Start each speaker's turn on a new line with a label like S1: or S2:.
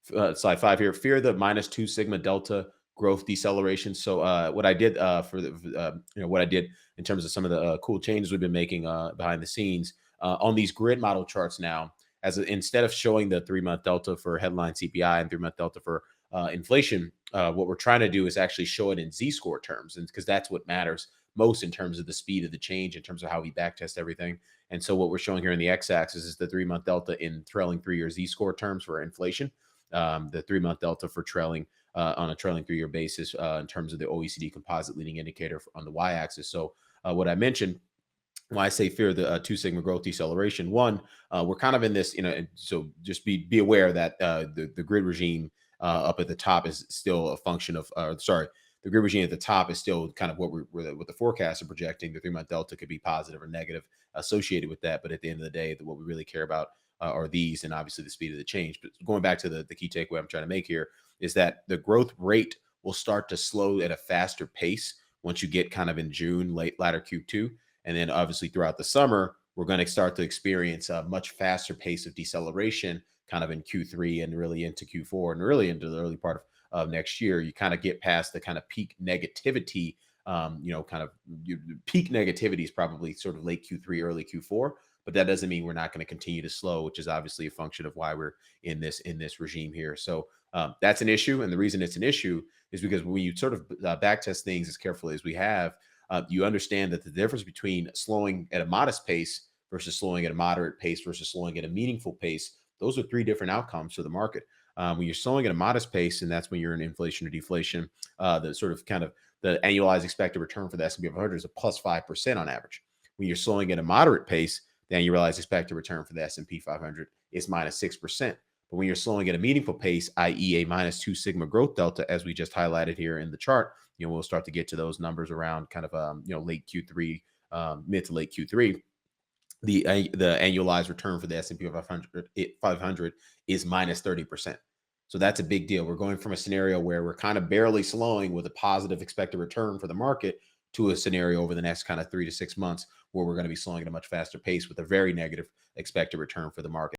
S1: Slide 5 here. Fear the -2 sigma delta growth deceleration. So what I did for the what I did in terms of some of the cool changes we've been making behind the scenes on these grid model charts now, instead of showing the 3-month delta for headline CPI and 3-month delta for inflation, what we're trying to do is actually show it in z-score terms, and because that's what matters most in terms of the speed of the change, in terms of how we backtest everything. And so what we're showing here in the x-axis is the 3-month delta in trailing 3-year z-score terms for inflation, the 3-month delta for trailing on a trailing 3-year basis in terms of the OECD composite leading indicator on the y-axis. So what I mentioned when I say fear the 2 sigma growth deceleration, one, we're kind of in this, and so just be aware that the grid regime up at the top is still a function of, sorry, the grid regime at the top is still kind of what the forecasts are projecting. The 3-month delta could be positive or negative associated with that, but at the end of the day, what we really care about are these, and obviously the speed of the change. But going back to the key takeaway I'm trying to make here is that the growth rate will start to slow at a faster pace once you get kind of in June, latter Q2. And then obviously throughout the summer, we're going to start to experience a much faster pace of deceleration kind of in Q3 and really into Q4 and really into the early part of next year. You kind of get past the kind of peak negativity. Peak negativity is probably sort of late Q3, early Q4, but that doesn't mean we're not going to continue to slow, which is obviously a function of why we're in this regime here. So that's an issue, and the reason it's an issue is because when you sort of backtest things as carefully as we have, you understand that the difference between slowing at a modest pace versus slowing at a moderate pace versus slowing at a meaningful pace, those are 3 different outcomes for the market. When you're slowing at a modest pace, and that's when you're in inflation or deflation, the sort of kind of the annualized expected return for the S&P 500 is a plus 5% on average. When you're slowing at a moderate pace, the annualized expected return for the S&P 500 is minus 6%. But when you're slowing at a meaningful pace, i.e. a -2 sigma growth delta, as we just highlighted here in the chart, we'll start to get to those numbers around kind of, late Q3, mid to late Q3. The annualized return for the S&P 500 is minus 30%. So that's a big deal. We're going from a scenario where we're kind of barely slowing with a positive expected return for the market to a scenario over the next kind of 3 to 6 months where we're going to be slowing at a much faster pace with a very negative expected return for the market.